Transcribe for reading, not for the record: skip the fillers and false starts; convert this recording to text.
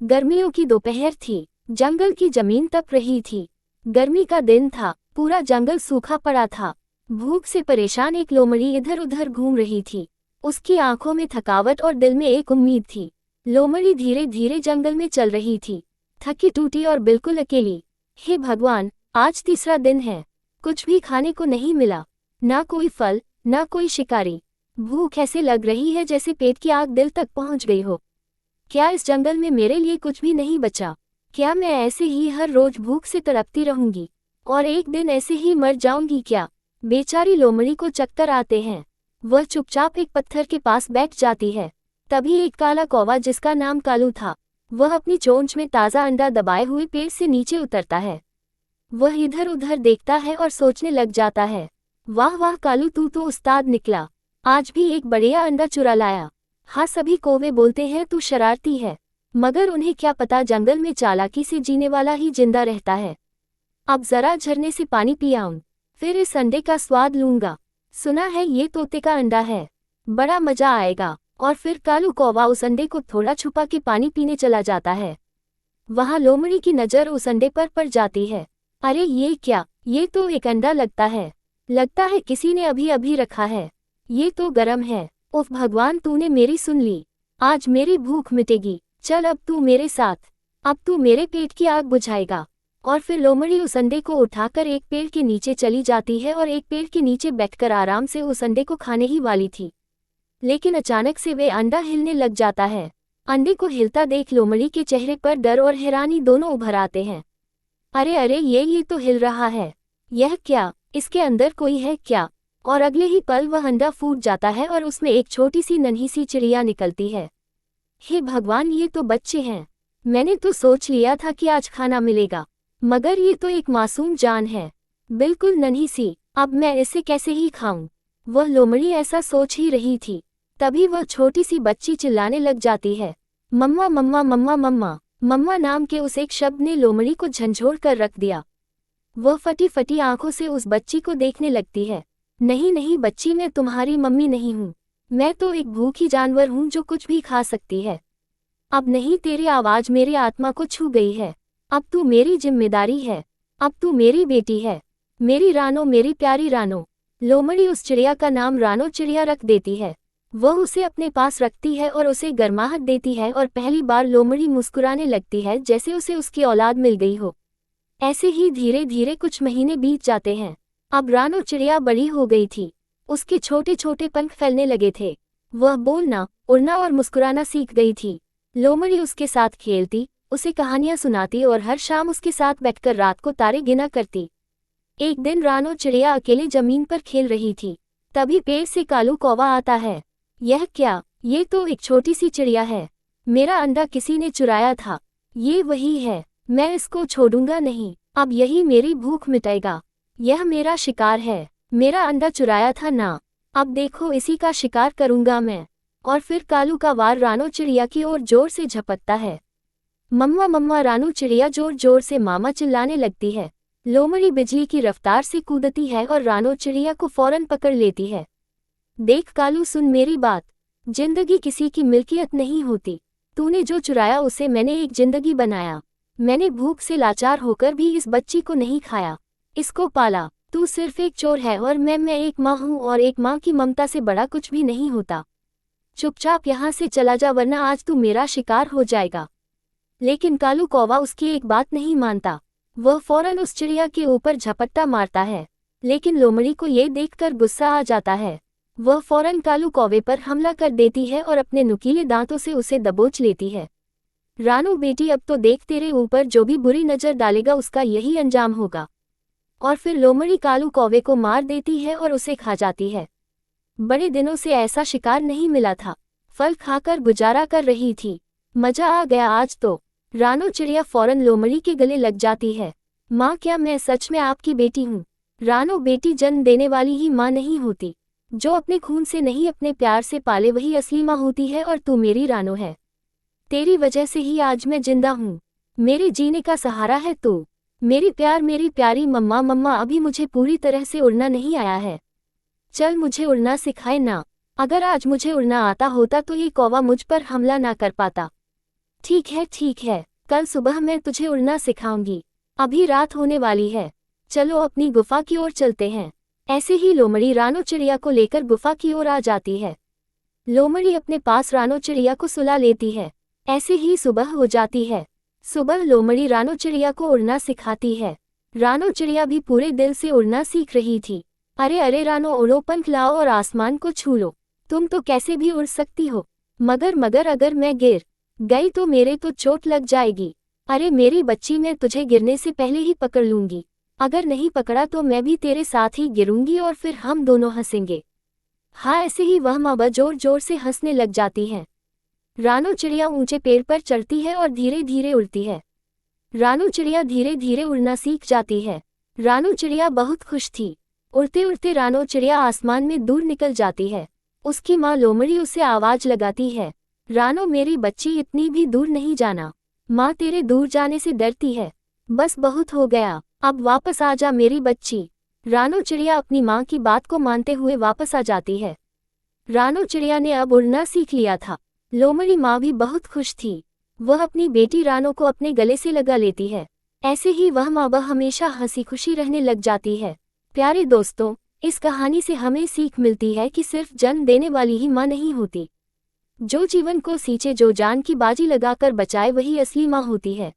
गर्मियों की दोपहर थी। जंगल की जमीन तप रही थी। गर्मी का दिन था। पूरा जंगल सूखा पड़ा था। भूख से परेशान एक लोमड़ी इधर उधर घूम रही थी। उसकी आंखों में थकावट और दिल में एक उम्मीद थी। लोमड़ी धीरे धीरे जंगल में चल रही थी, थकी टूटी और बिल्कुल अकेली। हे भगवान, आज तीसरा दिन है, कुछ भी खाने को नहीं मिला। ना कोई फल, ना कोई शिकारी। भूख ऐसे लग रही है जैसे पेट की आग दिल तक पहुंच गई हो। क्या इस जंगल में मेरे लिए कुछ भी नहीं बचा? क्या मैं ऐसे ही हर रोज भूख से तड़पती रहूंगी और एक दिन ऐसे ही मर जाऊंगी क्या? बेचारी लोमड़ी को चक्कर आते हैं। वह चुपचाप एक पत्थर के पास बैठ जाती है। तभी एक काला कौवा, जिसका नाम कालू था, वह अपनी चोंच में ताज़ा अंडा दबाए हुए पेड़ से नीचे उतरता है। वह इधर उधर देखता है और सोचने लग जाता है, वाह वाह कालू, तू तो उस्ताद निकला। आज भी एक बढ़िया अंडा चुरा लाया। हाँ, सभी कौवे बोलते हैं तू शरारती है, मगर उन्हें क्या पता जंगल में चालाकी से जीने वाला ही जिंदा रहता है। अब जरा झरने से पानी पी आऊं, फिर इस अंडे का स्वाद लूंगा। सुना है ये तोते का अंडा है, बड़ा मजा आएगा। और फिर कालू कौवा उस अंडे को थोड़ा छुपा के पानी पीने चला जाता है। वहां लोमड़ी की नज़र उस अंडे पर पड़ जाती है। अरे ये क्या, ये तो एक अंडा लगता है किसी ने अभी अभी रखा है। ये तो गरम है। उफ भगवान, तूने मेरी सुन ली। आज मेरी भूख मिटेगी। चल अब तू मेरे साथ, अब तू मेरे पेट की आग बुझाएगा। और फिर लोमड़ी उस अंडे को उठाकर एक पेड़ के नीचे चली जाती है और एक पेड़ के नीचे बैठकर आराम से उस अंडे को खाने ही वाली थी। लेकिन अचानक से वे अंडा हिलने लग जाता है। अंडे को हिलता देख लोमड़ी के चेहरे पर डर और हैरानी दोनों उभर आते हैं। अरे अरे, ये तो हिल रहा है। यह क्या, इसके अंदर कोई है क्या? और अगले ही पल वह अंडा फूट जाता है और उसमें एक छोटी सी नन्ही सी चिड़िया निकलती है। हे भगवान, ये तो बच्चे हैं। मैंने तो सोच लिया था कि आज खाना मिलेगा, मगर ये तो एक मासूम जान है, बिल्कुल नन्ही सी। अब मैं इसे कैसे ही खाऊं? वह लोमड़ी ऐसा सोच ही रही थी। तभी वह छोटी सी बच्ची चिल्लाने लग जाती है, मम्मा मम्मा मम्मा मम्मा। मम्मा नाम के उस एक शब्द ने लोमड़ी को झंझोड़ कर रख दिया। वह फटी फटी आंखों से उस बच्ची को देखने लगती है। नहीं नहीं बच्ची, मैं तुम्हारी मम्मी नहीं हूँ। मैं तो एक भूखी जानवर हूँ जो कुछ भी खा सकती है। अब नहीं, तेरी आवाज मेरी आत्मा को छू गई है। अब तू मेरी जिम्मेदारी है। अब तू मेरी बेटी है, मेरी रानो, मेरी प्यारी रानो। लोमड़ी उस चिड़िया का नाम रानो चिड़िया रख देती है। वह उसे अपने पास रखती है और उसे गर्माहट देती है और पहली बार लोमड़ी मुस्कुराने लगती है जैसे उसे उसकी औलाद मिल गई हो। ऐसे ही धीरे धीरे कुछ महीने बीत जाते हैं। अब रानो चिड़िया बड़ी हो गई थी। उसके छोटे छोटे पंख फैलने लगे थे। वह बोलना, उड़ना और मुस्कुराना सीख गई थी। लोमड़ी उसके साथ खेलती, उसे कहानियां सुनाती और हर शाम उसके साथ बैठकर रात को तारे गिना करती। एक दिन रानो चिड़िया अकेले जमीन पर खेल रही थी। तभी पेड़ से कालू कौवा आता है। यह क्या, ये तो एक छोटी सी चिड़िया है। मेरा अंडा किसी ने चुराया था। ये वही है, मैं इसको छोड़ूंगा नहीं। अब यही मेरी भूख मिटाएगा। यह मेरा शिकार है, मेरा अंडा चुराया था ना। अब देखो, इसी का शिकार करूंगा मैं। और फिर कालू का वार रानो चिड़िया की ओर जोर से झपटता है। मम्मा मम्मा, रानो चिड़िया जोर जोर से मामा चिल्लाने लगती है। लोमड़ी बिजली की रफ्तार से कूदती है और रानो चिड़िया को फौरन पकड़ लेती है। देख कालू, सुन मेरी बात। जिंदगी किसी की मिल्कियत नहीं होती। तूने जो चुराया उसे मैंने एक जिंदगी बनाया। मैंने भूख से लाचार होकर भी इस बच्ची को नहीं खाया, इसको पाला। तू सिर्फ एक चोर है और मैं एक माँ हूँ और एक माँ की ममता से बड़ा कुछ भी नहीं होता। चुपचाप यहाँ से चला जा, वरना आज तू मेरा शिकार हो जाएगा। लेकिन कालू कौवा उसकी एक बात नहीं मानता। वह फौरन उस चिड़िया के ऊपर झपट्टा मारता है। लेकिन लोमड़ी को ये देखकर गुस्सा आ जाता है। वह फौरन कालू कौवे पर हमला कर देती है और अपने नुकीले दांतों से उसे दबोच लेती है। रानो बेटी, अब तो देख, तेरे ऊपर जो भी बुरी नजर डालेगा उसका यही अंजाम होगा। और फिर लोमड़ी कालू कौवे को मार देती है और उसे खा जाती है। बड़े दिनों से ऐसा शिकार नहीं मिला था। फल खाकर गुजारा कर रही थी। मजा आ गया आज तो। रानो चिड़िया फौरन लोमड़ी के गले लग जाती है। माँ, क्या मैं सच में आपकी बेटी हूँ? रानो बेटी, जन्म देने वाली ही माँ नहीं होती। जो अपने खून से नहीं अपने प्यार से पाले वही असली माँ होती है, और तू मेरी रानो है। तेरी वजह से ही आज मैं जिंदा हूँ। मेरे जीने का सहारा है तू। मेरी प्यार, मेरी प्यारी मम्मा मम्मा। अभी मुझे पूरी तरह से उड़ना नहीं आया है। चल मुझे उड़ना सिखाए ना। अगर आज मुझे उड़ना आता होता तो ये कौवा मुझ पर हमला ना कर पाता। ठीक है, कल सुबह मैं तुझे उड़ना सिखाऊंगी। अभी रात होने वाली है, चलो अपनी गुफा की ओर चलते हैं। ऐसे ही लोमड़ी रानो चिड़िया को लेकर गुफा की ओर आ जाती है। लोमड़ी अपने पास रानो चिड़िया को सुला लेती है। ऐसे ही सुबह हो जाती है। सुबह लोमड़ी रानो चिड़िया को उड़ना सिखाती है। रानो चिड़िया भी पूरे दिल से उड़ना सीख रही थी। अरे अरे रानो, उड़ो, पंख लाओ और आसमान को छू लो। तुम तो कैसे भी उड़ सकती हो, मगर अगर मैं गिर गई तो मेरे तो चोट लग जाएगी। अरे मेरी बच्ची, मैं तुझे गिरने से पहले ही पकड़ लूंगी। अगर नहीं पकड़ा तो मैं भी तेरे साथ ही गिरूंगी और फिर हम दोनों हंसेंगे। हाँ, ऐसे ही वह माँ जोर जोर से हंसने लग जाती है। रानो चिड़िया ऊंचे पेड़ पर चढ़ती है और धीरे धीरे उड़ती है। रानो चिड़िया धीरे धीरे उड़ना सीख जाती है। रानो चिड़िया बहुत खुश थी। उड़ते उड़ते रानो चिड़िया आसमान में दूर निकल जाती है। उसकी माँ लोमड़ी उसे आवाज लगाती है, रानो मेरी बच्ची, इतनी भी दूर नहीं जाना। माँ तेरे दूर जाने से डरती है। बस बहुत हो गया, अब वापस आ जा मेरी बच्ची। रानो चिड़िया अपनी माँ की बात को मानते हुए वापस आ जाती है। रानो चिड़िया ने अब उड़ना सीख लिया था। लोमड़ी माँ भी बहुत खुश थी। वह अपनी बेटी रानो को अपने गले से लगा लेती है। ऐसे ही वह माँ हमेशा हंसी खुशी रहने लग जाती है। प्यारे दोस्तों, इस कहानी से हमें सीख मिलती है कि सिर्फ जन्म देने वाली ही माँ नहीं होती। जो जीवन को सींचे, जो जान की बाजी लगाकर बचाए, वही असली माँ होती है।